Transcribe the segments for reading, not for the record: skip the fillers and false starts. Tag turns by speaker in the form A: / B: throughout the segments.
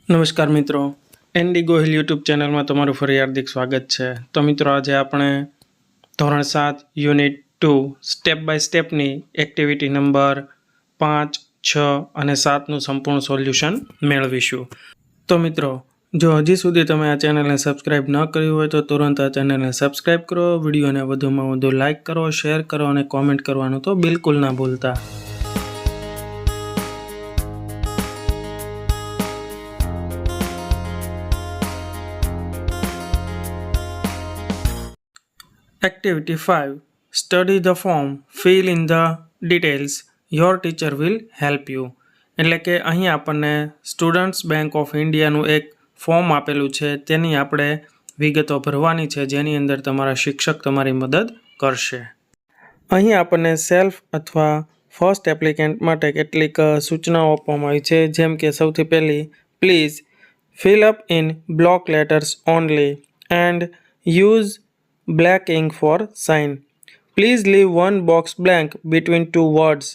A: નમસ્કાર મિત્રો, ND Gohil YouTube ચેનલમાં તમારું ફરી હાર્દિક સ્વાગત છે. તો મિત્રો, આજે આપણે ધોરણ 7 યુનિટ 2 સ્ટેપ બાય સ્ટેપની એક્ટિવિટી નંબર 5, 6 અને 7નું સંપૂર્ણ સોલ્યુશન મેળવીશું. તો મિત્રો, જો હજી સુધી તમે આ ચેનલને સબસ્ક્રાઇબ ન કર્યું હોય તો તુરંત આ ચેનલને સબસ્ક્રાઇબ કરો, વિડીયોને વધુમાં વધુ લાઇક કરો, શેર કરો અને કોમેન્ટ કરવાનું તો બિલકુલ ના ભૂલતા. Activity 5. Study the form. Fill in the details. Your teacher will help you. એટલે કે અહીં આપણને સ્ટુડન્ટ્સ બેંક ઓફ ઇન્ડિયાનું એક ફોર્મ આપેલું છે, તેની આપણે વિગતો ભરવાની છે, જેની અંદર તમારા શિક્ષક તમારી મદદ કરશે. અહીં આપણને સેલ્ફ અથવા ફર્સ્ટ એપ્લિકેન્ટ માટે કેટલીક સૂચનાઓ આપવામાં આવી છે, જેમ કે સૌથી પહેલી, please fill up in block letters only and use black ink for sign. Please leave one box blank between two words.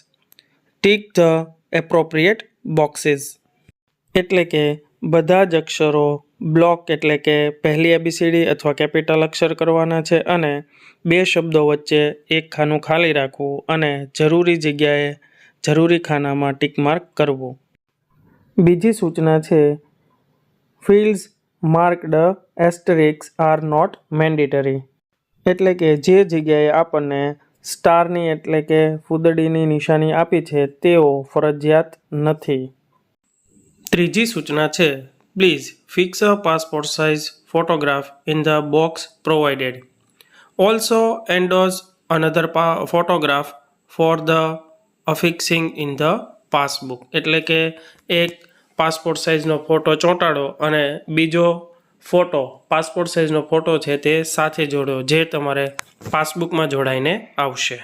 A: Tick the appropriate boxes. એટલે કે બધા જ અક્ષરો બ્લોક એટલે કે પહેલી એબીસીડી અથવા કેપિટલ અક્ષર કરવાના છે અને બે શબ્દો વચ્ચે એક ખાનું ખાલી રાખવું અને જરૂરી જગ્યાએ જરૂરી ખાનામાં ટીક માર્ક કરવું. બીજી સૂચના છે, fields marked asterisks are not mandatory. એટલે કે જે જગ્યાએ આપણને સ્ટારની એટલે કે ફૂદડીની નિશાની આપી છે તેઓ ફરજિયાત નથી. ત્રીજી સૂચના છે, please fix a passport size photograph in the box provided. Also enclose another photograph for the affixing in the passbook. એટલે કે એક પાસપોર્ટ સાઇઝનો ફોટો ચોંટાડો અને બીજો ફોટો પાસપોર્ટ સાઇઝનો ફોટો છે તે સાથે જોડો, જે તમારે પાસબુકમાં જોડાઈને આવશે.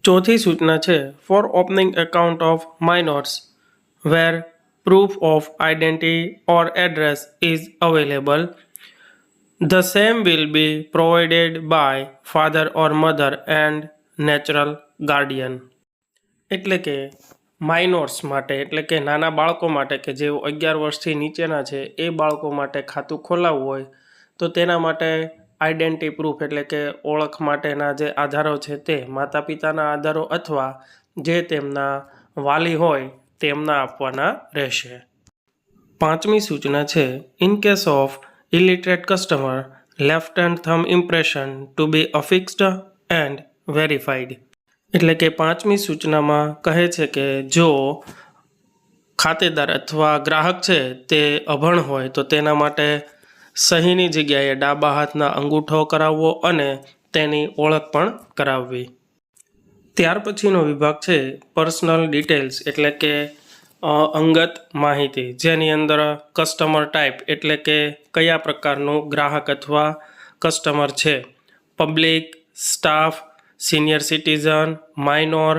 A: ચોથી સૂચના છે, for opening account of minors where proof of identity or address is available, the same will be provided by father or mother and natural guardian. એટલે કે માઇનોર્સ માટે એટલે કે નાના બાળકો માટે કે જેઓ 11 વર્ષથી નીચેના છે એ બાળકો માટે ખાતું ખોલાવવું હોય તો તેના માટે આઈડેન્ટિટી પ્રૂફ એટલે કે ઓળખ માટેના જે આધારો છે તે માતા પિતાના આધારો અથવા જે તેમના વાલી હોય તેમના આપવાના રહેશે. પાંચમી સૂચના છે, in case of illiterate customer left hand thumb impression to be affixed and verified. એટલે કે પાંચમી સૂચનામાં કહે છે કે જો ખાતેદાર અથવા ગ્રાહક છે તે અભણ હોય તો તેના માટે સહીની જગ્યાએ ડાબા હાથના અંગૂઠો કરાવવો અને તેની ઓળખ પણ કરાવવી. ત્યાર પછીનો વિભાગ છે પર્સનલ ડિટેલ્સ એટલે કે અંગત માહિતી, જેની અંદર કસ્ટમર ટાઈપ એટલે કે કયા પ્રકારનું ગ્રાહક અથવા કસ્ટમર છે, public, staff, senior citizen, minor,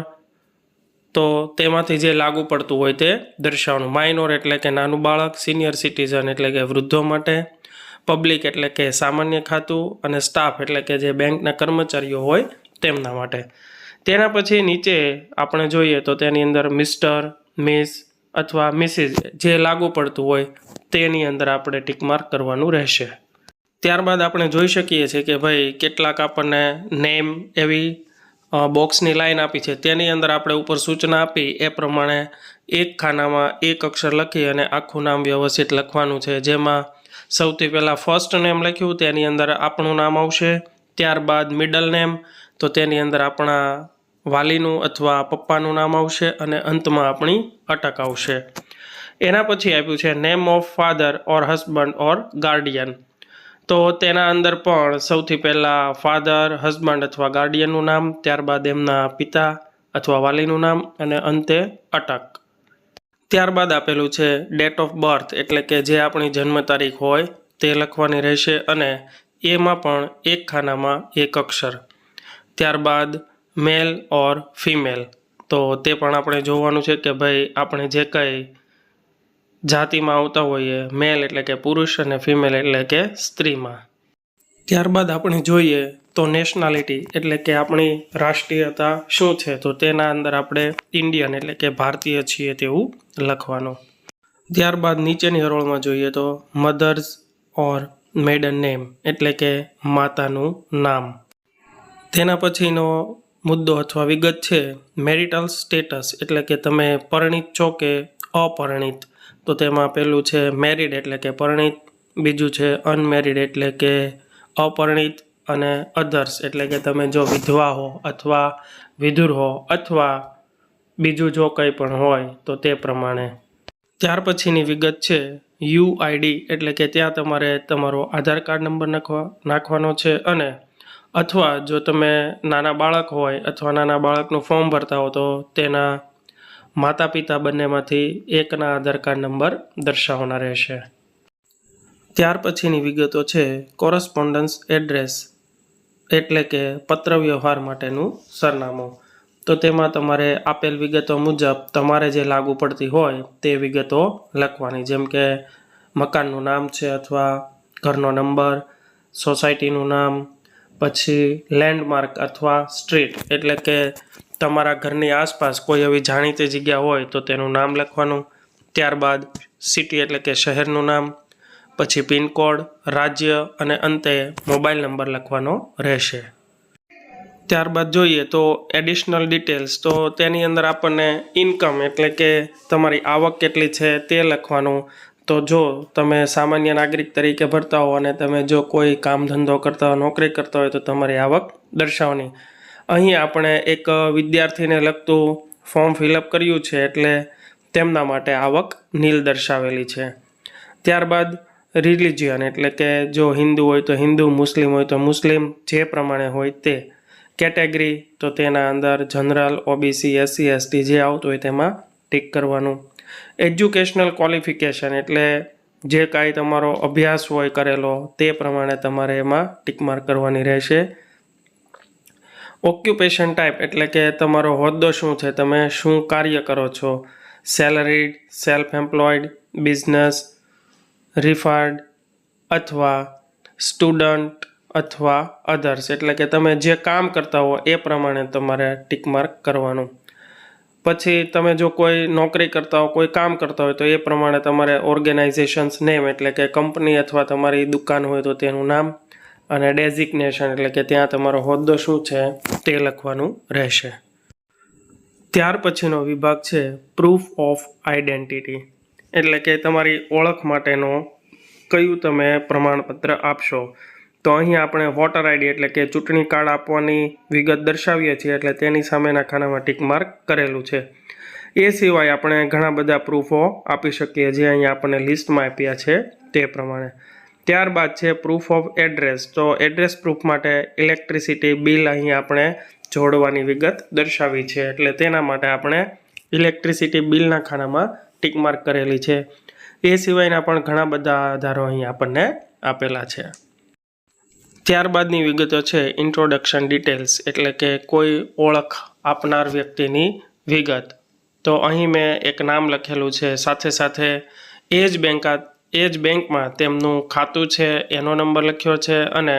A: તો તેમાંથી જે લાગુ પડતું હોય તે દર્શાવવાનું. માઇનોર એટલે કે નાનું બાળક, સિનિયર સિટીઝન એટલે કે વૃદ્ધો માટે, પબ્લિક એટલે કે સામાન્ય ખાતું અને સ્ટાફ એટલે કે જે બેંકના કર્મચારીઓ હોય તેમના માટે. તેના પછી નીચે આપણે જોઈએ તો તેની અંદર મિસ્ટર, મિસ અથવા મિસિસ જે લાગુ પડતું હોય તેની અંદર આપણે ટીક માર્ક કરવાનું રહેશે. ત્યારબાદ આપણે જોઈ શકીએ છીએ કે ભાઈ કેટલાક આપણને નેમ એવી બોક્સની લાઈન આપી છે, તેની અંદર આપણે ઉપર સૂચના આપી એ પ્રમાણે એક ખાનામાં એક અક્ષર લખી અને આખું નામ વ્યવસ્થિત લખવાનું છે, જેમાં સૌથી પહેલાં ફર્સ્ટ નેમ લખ્યું તેની અંદર આપણું નામ આવશે, ત્યારબાદ મિડલ નેમ તો તેની અંદર આપણા વાલીનું અથવા પપ્પાનું નામ આવશે અને અંતમાં આપણી અટક આવશે. એના પછી આપ્યું છે name of father or husband or Guardian. તો તેના અંદર પણ સૌથી પહેલાં ફાધર, હસબન્ડ અથવા ગાર્ડિયનનું નામ, ત્યારબાદ એમના પિતા અથવા વાલીનું નામ અને અંતે અટક. ત્યારબાદ આપેલું છે ડેટ ઓફ બર્થ એટલે કે જે આપણી જન્મ તારીખ હોય તે લખવાની રહેશે અને એમાં પણ એક ખાનામાં એક અક્ષર. ત્યારબાદ મેલ ઓર ફિમેલ, તો તે પણ આપણે જોવાનું છે કે ભાઈ આપણે જે કંઈ જાતિમાં આવતા હોઈએ, મેલ એટલે કે પુરુષ અને ફિમેલ એટલે કે સ્ત્રીમાં. ત્યારબાદ આપણે જોઈએ તો નેશનાલિટી એટલે કે આપણી રાષ્ટ્રીયતા શું છે, તો તેના અંદર આપણે ઇન્ડિયન એટલે કે ભારતીય છીએ તેવું લખવાનું. ત્યારબાદ નીચેની હરોળમાં જોઈએ તો મધર્સ ઓર મેડન નેમ એટલે કે માતાનું નામ. તેના પછીનો મુદ્દો અથવા વિગત છે મેરિટલ સ્ટેટસ એટલે કે તમે પરિણીત છો કે અપરિણીત. તો તેમાં પહેલું છે મેરિડ એટલે કે પરિણીત, બીજું છે અનમેરિડ એટલે કે અપરિણીત, અને અધર્સ એટલે કે તમે જો વિધવા હો અથવા વિધુર હો અથવા બીજું જો કંઈ પણ હોય તો તે પ્રમાણે. ત્યાર પછીની વિગત છે યુઆઈડી એટલે કે ત્યાં તમારે તમારો આધાર કાર્ડ નંબર નાખવાનો છે, અને અથવા જો તમે નાના બાળક હોય અથવા નાના બાળકનું ફોર્મ ભરતા હો તો તેના માતા પિતા બંનેમાંથી એકના આધાર કાર્ડ નંબર દર્શાવવાના રહેશે. ત્યાર પછીની વિગતો છે કોરસ્પોન્ડન્સ એડ્રેસ એટલે કે પત્ર વ્યવહાર માટેનું સરનામું. તો તેમાં તમારે આપેલ વિગતો મુજબ તમારે જે લાગુ પડતી હોય તે વિગતો લખવાની, જેમ કે મકાનનું નામ છે અથવા ઘરનો નંબર, સોસાયટીનું નામ, પછી લેન્ડમાર્ક અથવા સ્ટ્રીટ એટલે કે તમારા ઘરની આસપાસ કોઈ એવી જાણીતી જગ્યા હોય તો તેનું નામ લખવાનું. ત્યારબાદ સિટી એટલે કે શહેરનું નામ, પછી પિનકોડ, રાજ્ય અને અંતે મોબાઈલ નંબર લખવાનો રહેશે. ત્યારબાદ જોઈએ તો એડિશનલ ડિટેલ્સ, તો તેની અંદર આપણને ઇન્કમ એટલે કે તમારી આવક કેટલી છે તે લખવાનું. તો જો તમે સામાન્ય નાગરિક તરીકે ભરતા હો અને તમે જો કોઈ કામ ધંધો કરતા હો, નોકરી કરતા હોય તો તમારી આવક દર્શાવવાની. અહીં આપણે એક વિદ્યાર્થીને લગતું ફોર્મ ફિલઅપ કર્યું છે એટલે તેમના માટે આવક નીલ દર્શાવેલી છે. ત્યારબાદ રિલિજિયન એટલે કે જો હિન્દુ હોય તો હિન્દુ, મુસ્લિમ હોય તો મુસ્લિમ, જે પ્રમાણે હોય તે. કેટેગરી તો તેના અંદર જનરલ, ઓબીસી, એસસી, એસટી જે આવતું હોય તેમાં ટિક કરવાનું. એજ્યુકેશનલ ક્વોલિફિકેશન એટલે જે કાંઈ તમારો અભ્યાસ હોય કરેલો તે પ્રમાણે તમારે એમાં ટિક માર્ક કરવાની રહેશે. ઓક્યુપેશન ટાઈપ એટલે કે તમારો હોદ્દો શું છે, તમે શું કાર્ય કરો છો, સેલરીડ, સેલ્ફ એમ્પ્લોયડ, બિઝનેસ, રિફાર્ડ અથવા સ્ટુડન્ટ અથવા અધર્સ એટલે કે તમે જે કામ કરતા હો એ પ્રમાણે તમારે ટિક માર્ક કરવાનું. પછી તમે જો કોઈ નોકરી કરતા હો, કોઈ કામ કરતા હોય તો એ પ્રમાણે તમારે ઓર્ગેનાઇઝેશન્સ નેમ એટલે કે કંપની અથવા તમારી દુકાન હોય તો તેનું નામ, અને ડેઝિગ્નેશન એટલે કે ત્યાં તમારો હોદ્દો શું છે તે લખવાનું રહેશે. ત્યાર પછીનો વિભાગ છે પ્રૂફ ઓફ આઈડેન્ટિટી એટલે કે તમારી ઓળખ માટેનો કયું તમે પ્રમાણપત્ર આપશો. તો અહીં આપણે વોટર આઈડી એટલે કે ચૂંટણી કાર્ડ આપવાની વિગત દર્શાવીએ છીએ એટલે તેની સામેના ખાનામાં ટિક માર્ક કરેલું છે. એ સિવાય આપણે ઘણા બધા પ્રૂફો આપી શકીએ જે અહીં આપણને લિસ્ટમાં આપ્યા છે તે પ્રમાણે. ત્યારબાદ છે પ્રૂફ ઓફ એડ્રેસ, તો એડ્રેસ પ્રૂફ માટે ઇલેક્ટ્રિસિટી બિલ અહીં આપણે જોડવાની વિગત દર્શાવી છે એટલે તેના માટે આપણે ઇલેક્ટ્રિસિટી બિલના ખાનામાં ટિક માર્ક કરેલી છે. એ સિવાયના પણ ઘણા બધા આધારો અહીં આપણને આપેલા છે. ત્યારબાદની વિગતો છે ઇન્ટ્રોડક્શન ડિટેલ્સ એટલે કે કોઈ ઓળખ આપનાર વ્યક્તિની વિગત. તો અહીં મેં એક નામ લખેલું છે, સાથે સાથે એ જ બેંકમાં તેમનું ખાતું છે એનો નંબર લખ્યો છે, અને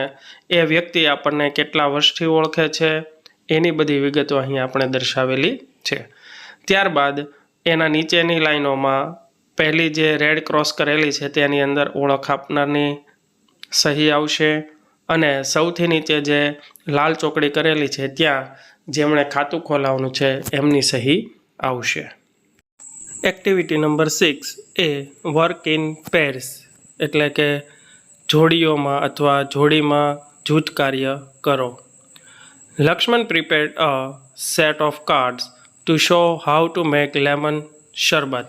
A: એ વ્યક્તિ આપણને કેટલા વર્ષથી ઓળખે છે એની બધી વિગતો અહીં આપણે દર્શાવેલી છે. ત્યારબાદ એના નીચેની લાઈનોમાં પહેલી જે રેડ ક્રોસ કરેલી છે તેની અંદર ઓળખ આપનારની સહી આવશે, અને સૌથી નીચે જે લાલ ચોકડી કરેલી છે ત્યાં જેમણે ખાતું ખોલાવવાનું છે એમની સહી આવશે. Activity number 6 A work in pairs એટલે કે જોડીઓમાં અથવા જોડીમાં જૂથ કાર્ય કરો. Lakshman prepared a set of cards to show how to make lemon sharbat,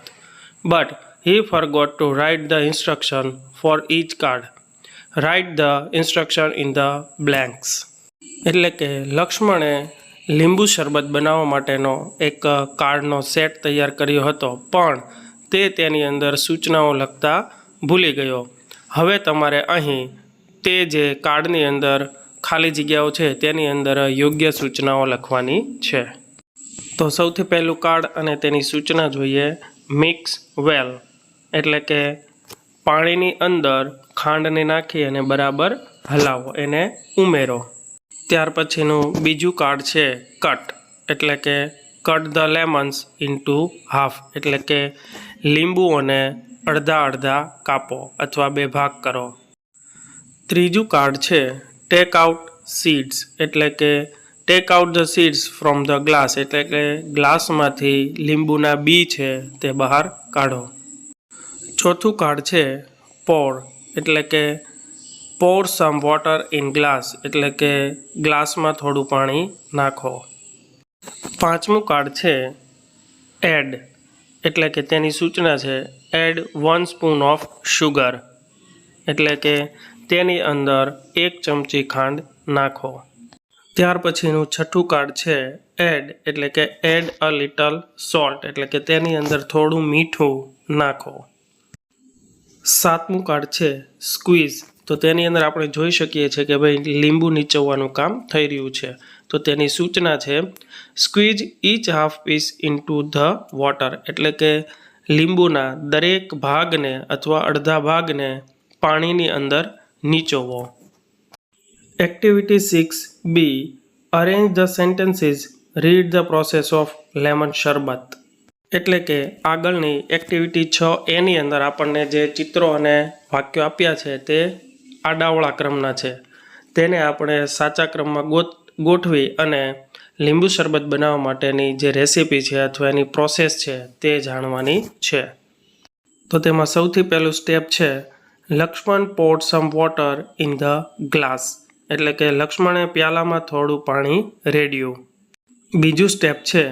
A: but he forgot to write the instruction for each card. Write the instruction in the blanks. એટલે કે લક્ષ્મણે લીંબુ શરબત બનાવવા માટેનો એક કાર્ડનો સેટ તૈયાર કર્યો હતો, પણ તે તેની અંદર સૂચનાઓ લખતા ભૂલી ગયો. હવે તમારે અહીં તે જે કાર્ડની અંદર ખાલી જગ્યાઓ છે તેની અંદર યોગ્ય સૂચનાઓ લખવાની છે. તો સૌથી પહેલું કાર્ડ અને તેની સૂચના જોઈએ. મિક્સ વેલ એટલે કે પાણીની અંદર ખાંડને નાખી અને બરાબર હલાવો, એને ઉમેરો. ત્યાર પછીનું બીજું કાર્ડ છે કટ એટલે કે cut the lemons into half એટલે કે લીંબુઓને અડધા અડધા કાપો અથવા બે ભાગ કરો. ત્રીજું કાર્ડ છે ટેક આઉટ સીડ્સ, એટલે કે tech out the seeds from the glass, એટલે કે ગ્લાસમાંથી લીંબુના બી છે તે બહાર કાઢો. ચોથું કાર્ડ છે પોર, એટલે કે પોર સમ વોટર ઇન ગ્લાસ, એટલે કે ગ્લાસમાં થોડું પાણી નાખો. પાંચમું કાર્ડ છે એડ, એટલે કે તેની સૂચના છે એડ 1 સ્પૂન ઓફ શુગર, એટલે કે તેની અંદર 1 ચમચી ખાંડ નાખો. ત્યાર પછીનું છઠ્ઠું કાર્ડ છે એડ, એટલે કે એડ અ લિટલ સોલ્ટ, એટલે કે તેની અંદર થોડું મીઠું નાખો. સાતમું કાર્ડ છે સ્ક્વીઝ, તો તેની અંદર આપણે જોઈ શકીએ છીએ કે ભાઈ લીંબુ નીચોવવાનું કામ થઈ રહ્યું છે. તો તેની સૂચના છે squeeze each half piece into the water, એટલે કે લીંબુના દરેક ભાગને અથવા અડધા ભાગને પાણીની અંદર નીચોવો. Activity 6B, arrange the sentences, read the process of lemon sharbat, એટલે કે આગળની એક્ટિવિટી 6A ની અંદર આપણને જે ચિત્રો અને વાક્યો આપ્યા છે તે આડાવળા ક્રમના છે. તેને આપણે સાચા ક્રમમાં ગોઠવી અને લીંબુ શરબત બનાવવા માટેની જે રેસીપી છે અથવા એની પ્રોસેસ છે તે જાણવાની છે. તો તેમાં સૌથી પહેલું સ્ટેપ છે Lakshman poured some water in the glass, એટલે કે લક્ષ્મણે પ્યાલામાં થોડું પાણી રેડ્યું. બીજું સ્ટેપ છે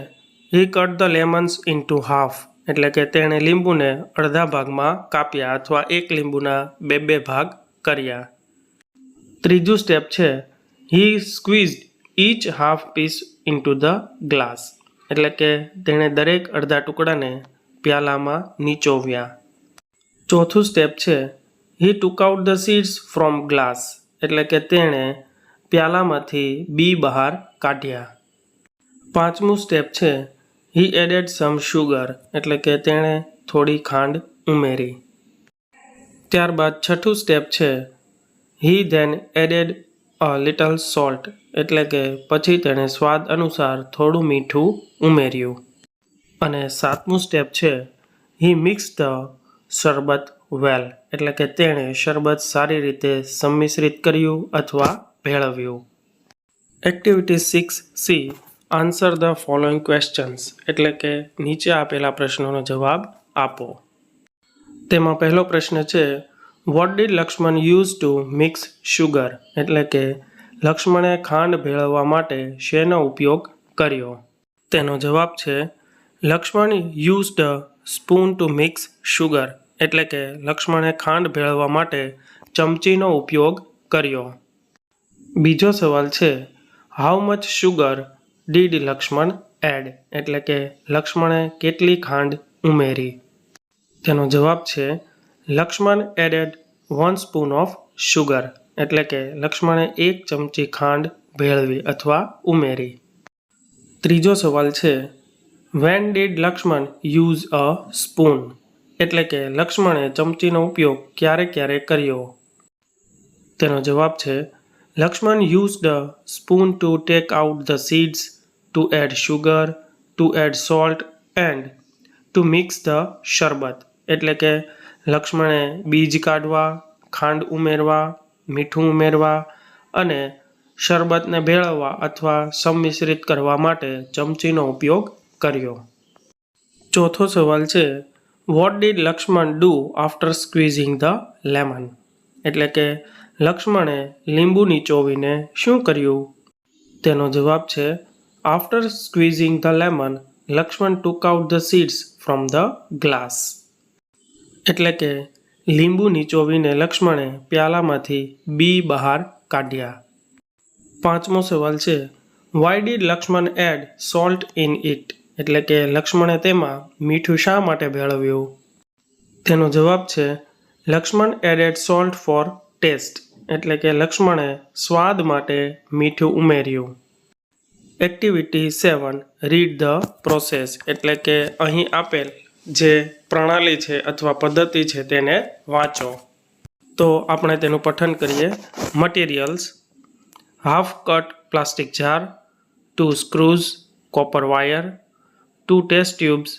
A: he cut the lemons into half, એટલે કે તેણે લીંબુને અડધા ભાગમાં કાપ્યા અથવા એક લીંબુના બે ભાગ કર્યા. ત્રીજું સ્ટેપ છે he squeezed each half piece into the glass, એટલે કે તેણે દરેક અડધા ટુકડાને પ્યાલામાં નીચોવ્યા. ચોથું સ્ટેપ છે he took out the seeds from glass, એટલે કે તેણે પ્યાલામાંથી બી બહાર કાઢ્યા. પાંચમું સ્ટેપ છે he added some sugar, એટલે કે તેણે થોડી ખાંડ ઉમેરી. ત્યારબાદ છઠ્ઠું સ્ટેપ છે he then added a little salt, એટલે કે પછી તેણે સ્વાદ અનુસાર થોડું મીઠું ઉમેર્યું. અને સાતમું સ્ટેપ છે he mixed the શરબત વેલ, એટલે કે તેણે શરબત સારી રીતે સંમિશ્રિત કર્યું અથવા ભેળવ્યું. Activity 6C, answer the following questions, એટલે કે નીચે આપેલા પ્રશ્નોનો જવાબ આપો. તેમાં પહેલો પ્રશ્ન છે what did Lakshman use to mix sugar, એટલે કે લક્ષ્મણે ખાંડ ભેળવવા માટે શેનો ઉપયોગ કર્યો? તેનો જવાબ છે Lakshman used a spoon to mix sugar, એટલે કે લક્ષ્મણે ખાંડ ભેળવવા માટે ચમચીનો ઉપયોગ કર્યો. બીજો સવાલ છે how much sugar did Lakshman add, એટલે કે લક્ષ્મણે કેટલી ખાંડ ઉમેરી? તેનો જવાબ છે Lakshman added 1 spoon of sugar, એટલે કે લક્ષ્મણે 1 ચમચી ખાંડ ભેળવી અથવા ઉમેરી. ત્રીજો સવાલ છે when did Lakshman use a spoon, એટલે કે લક્ષ્મણે ચમચીનો ઉપયોગ ક્યારે કર્યો? તેનો જવાબ છે Lakshman used a spoon to take out the seeds, to add sugar, to add salt and to mix the sharbat, એટલે કે લક્ષ્મણે બીજ કાઢવા, ખાંડ ઉમેરવા, મીઠું ઉમેરવા અને શરબતને ભેળવવા અથવા સંમિશ્રિત કરવા માટે ચમચીનો ઉપયોગ કર્યો. ચોથો સવાલ છે what did Lakshman do after squeezing the lemon, એટલે કે લક્ષ્મણે લીંબુ નીચોવીને શું કર્યું? તેનો જવાબ છે after squeezing the lemon Lakshman took out the seeds from the glass, એટલે કે લીંબુ નીચોવીને લક્ષ્મણે પ્યાલામાંથી બી બહાર કાઢ્યા. પાંચમો સવાલ છે why did Lakshman add salt in it, એટલે કે લક્ષ્મણે તેમાં મીઠું શા માટે ભેળવ્યું? તેનો જવાબ છે Lakshman added salt for taste, એટલે કે લક્ષ્મણે સ્વાદ માટે મીઠું ઉમેર્યું. એક્ટિવિટી 7, રીડ ધ પ્રોસેસ, એટલે કે અહીં આપેલ જે પ્રણાલી છે અથવા પદ્ધતિ છે તેને વાંચો. તો આપણે તેનું પઠન કરીએ. Materials: half cut plastic jar, 2 screws, copper wire, 2 test tubes,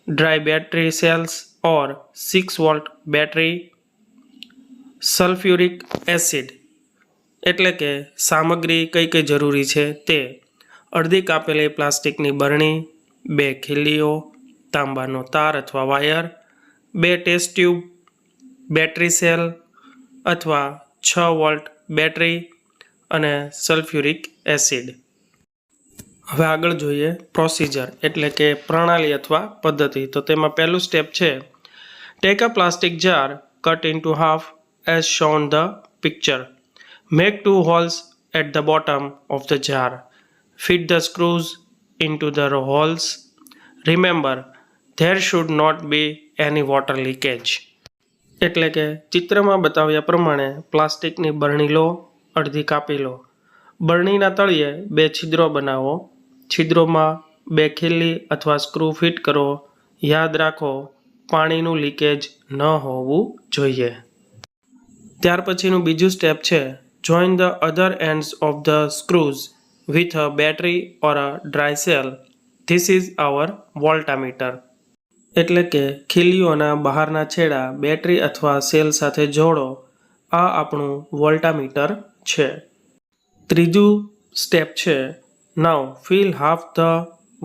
A: dry battery cells or 6 volt battery. Sulphuric acid એટલે કે સામગ્રી કઈ કઈ જરૂરી છે તે અડધી કાપેલી પ્લાસ્ટિકની બરણી, 2 ખીલીઓ, તાંબાનો તાર અથવા wire, 2 test tube, battery cell અથવા 6 વોલ્ટ બેટરી અને સલ્ફ્યુરિક એસિડ. હવે આગળ જોઈએ પ્રોસિજર એટલે કે પ્રણાલી અથવા પદ્ધતિ. તો તેમાં પહેલું સ્ટેપ છે take a plastic jar, cut into half as shown the picture. Make 2 holes at the bottom of the jar. Fit the screws into the holes. Remember, there should not be any water leakage. એટલે કે ચિત્રમાં બતાવ્યા પ્રમાણે પ્લાસ્ટિકની બરણી લો, અડધી કાપી લો. બરણીના તળિયે 2 છિદ્રો બનાવો. છિદ્રોમાં 2 ખીલી અથવા સ્ક્રૂ ફિટ કરો. યાદ રાખો, પાણીનું લીકેજ ન હોવું જોઈએ. ત્યાર પછીનું બીજું સ્ટેપ છે join the other ends of the screws with a battery or a dry cell. This is our voltameter. એટલે કે ખીલીઓના બહારના છેડા બેટરી અથવા સેલ સાથે જોડો. આ આપણું વોલ્ટામીટર છે. ત્રીજું સ્ટેપ છે now fill half the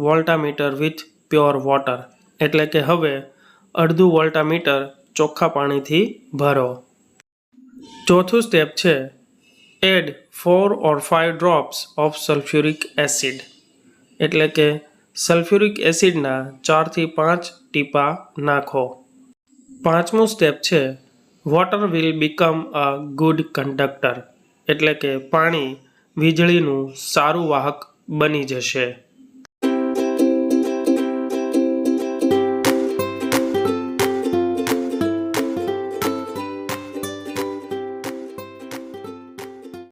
A: voltameter with pure water. એટલે કે હવે અડધું વોલ્ટામીટર ચોખ્ખા પાણીથી ભરો. ચોથું સ્ટેપ છે add 4 or 5 drops of sulfuric acid. એટલે કે સલ્ફ્યુરિક એસિડના 4 થી 5 ટીપા નાખો. પાંચમું સ્ટેપ છે water will become a good conductor. એટલે કે પાણી વીજળીનું સારું વાહક બની જશે.